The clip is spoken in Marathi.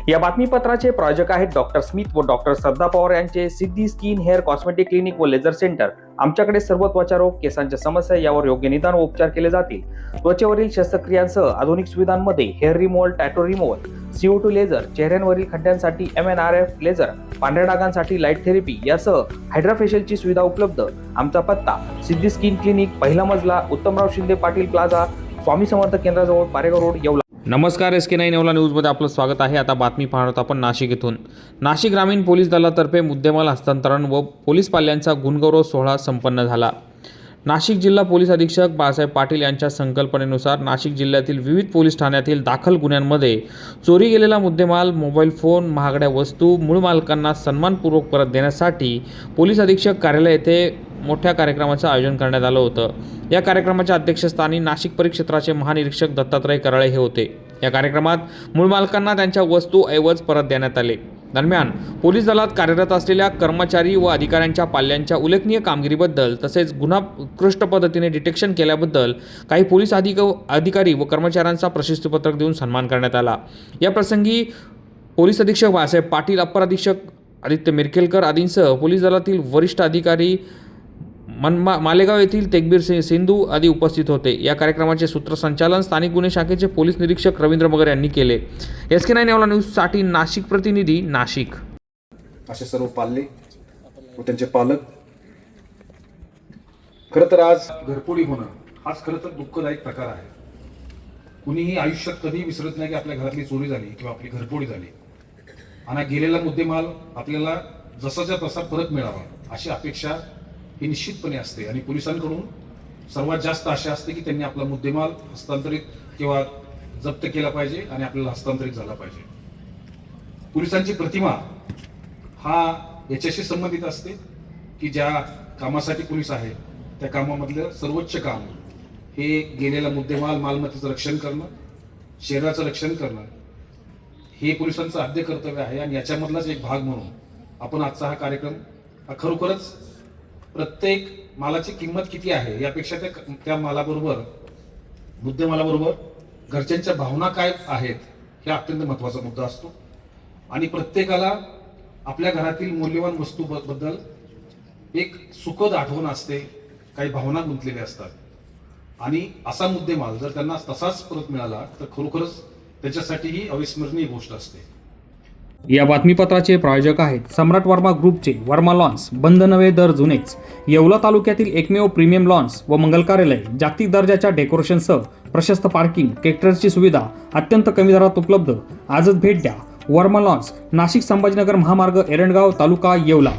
या बातमीपत्राचे प्रायोजक आहेत डॉक्टर स्मिथ व डॉक्टर श्रद्धा पवार यांचे सिद्धी स्किन हेअर कॉस्मेटिक क्लिनिक व लेझर सेंटर। आमच्याकडे सर्व त्वचा रोग, केसांच्या समस्या यावर योग्य निदान व उपचार केले जातील। त्वचेवरील शस्त्रक्रियांसह आधुनिक सुविधांमध्ये hair removal, tattoo removal, CO2 laser, चेहऱ्यांवरील खड्ड्यांसाठी MNRF लेझर, पांढऱ्या डागांसाठी लाईट थेरपी यासह हायड्राफेशियलची सुविधा उपलब्ध। आमचा पत्ता सिद्धी स्किन क्लिनिक, पहिला मजला, उत्तमराव शिंदे पाटील प्लाझा, स्वामी समर्थ केंद्राजवळ, पारेगाव रोड, येवला। नमस्कार, SK9 येवला न्यूजमध्ये आपलं स्वागत आहे। आता बातमी पाहत आपण नाशिक येथून। नाशिक ग्रामीण पोलीस दलातर्फे मुद्देमाल हस्तांतरण व पोलीस पाल्यांचा गुणगौरव सोहळा संपन्न झाला। नाशिक जिल्हा पोलीस अधीक्षक बाळासाहेब पाटील यांच्या संकल्पनेनुसार नाशिक जिल्ह्यातील विविध पोलीस ठाण्यातील दाखल गुन्ह्यांमध्ये चोरी गेलेला मुद्देमाल, मोबाईल फोन, महागड्या वस्तू मूळ मालकांना सन्मानपूर्वक परत देण्यासाठी पोलीस अधीक्षक कार्यालय येथे मोठ्या कार्यक्रमाचं आयोजन करण्यात आलं होतं। या कार्यक्रमाच्या अध्यक्षस्थानी नाशिक परिक्षेत्राचे महानिरीक्षक दत्तात्रय कराळे हे होते। या कार्यक्रमात मूळ मालकांना त्यांच्या वस्तू ऐवज परत देण्यात आले। दरम्यान पोलीस दलात कार्यरत असलेल्या कर्मचारी व अधिकाऱ्यांच्या पाल्यांच्या उल्लेखनीय कामगिरीबद्दल तसेच गुन्हा उत्कृष्ट पद्धतीने डिटेक्शन केल्याबद्दल काही पोलीस अधिकारी व कर्मचाऱ्यांचा प्रशस्तीपत्रक देऊन सन्मान करण्यात आला। या प्रसंगी पोलीस अधीक्षक बाळासाहेब पाटील, अप्पर अधीक्षक आदित्य मिरखेलकर आदींसह पोलीस दलातील वरिष्ठ अधिकारी, मालेगाव येथील तेगबीर सिंधू आदी उपस्थित होते। या कार्यक्रमाचे सूत्रसंचालन स्थानिक गुन्हे शाखेचे पोलीस निरीक्षक रवींद्र मगर यांनी केले। SK9 येवला न्यूजसाठी नाशिक प्रतिनिधी, नाशिक। असे सर्व पाल्ले व त्यांचे पालक, खरं तर आज घरफोडी होणं हाच खरं तर दुःखदायक प्रकार आहे। कुणीही आयुष्यात कधी विसरत नाही की आपल्या घरातली चोरी झाली किंवा आपली घरफोडी झाली आणि गेलेला मुद्देमाल आपल्याला जसाच्या तसा परत मिळावा अशी अपेक्षा ही निश्चितपणे असते। आणि पोलिसांकडून सर्वात जास्त आशा असते की त्यांनी आपला मुद्देमाल हस्तांतरित किंवा जप्त केला पाहिजे आणि आपल्याला हस्तांतरित झाला पाहिजे। पोलिसांची प्रतिमा हा याच्याशी संबंधित असते की ज्या कामासाठी पोलीस आहे त्या कामामधलं सर्वोच्च काम हे गेलेला मुद्देमाल, मालमत्तेचं रक्षण करणं, शरीराचं रक्षण करणं हे पोलिसांचं आद्य कर्तव्य आहे। आणि याच्यामधलाच एक भाग म्हणून आपण आजचा हा कार्यक्रम हा खरोखरच प्रत्येक मालाची किंमत किती आहे यापेक्षा त्या मालाबरोबर, मुद्देमालाबरोबर घरच्यांच्या भावना काय आहेत हे अत्यंत महत्त्वाचा मुद्दा असतो। आणि प्रत्येकाला आपल्या घरातील मौल्यवान वस्तूबद्दल एक सुखद आठवण असते, काही भावना गुंतलेल्या असतात आणि असा मुद्देमाल जर त्यांना तसाच परत मिळाला तर खरोखरच त्याच्यासाठी ही अविस्मरणीय गोष्ट असते। या बातमीपत्राचे प्रायोजक आहेत सम्राट वर्मा ग्रुपचे वर्मा लॉन्स, बंद नवे दर जुनेच, येवला तालुक्यातील एकमेव प्रीमियम लॉन्स व मंगल कार्यालय, जागतिक दर्जाच्या डेकोरेशनसह प्रशस्त पार्किंग, ट्रॅक्टरची सुविधा अत्यंत कमी दरात उपलब्ध। आजच भेट द्या वर्मा लॉन्स, नाशिक संभाजीनगर महामार्ग, एरंडगाव तालुका, येवला।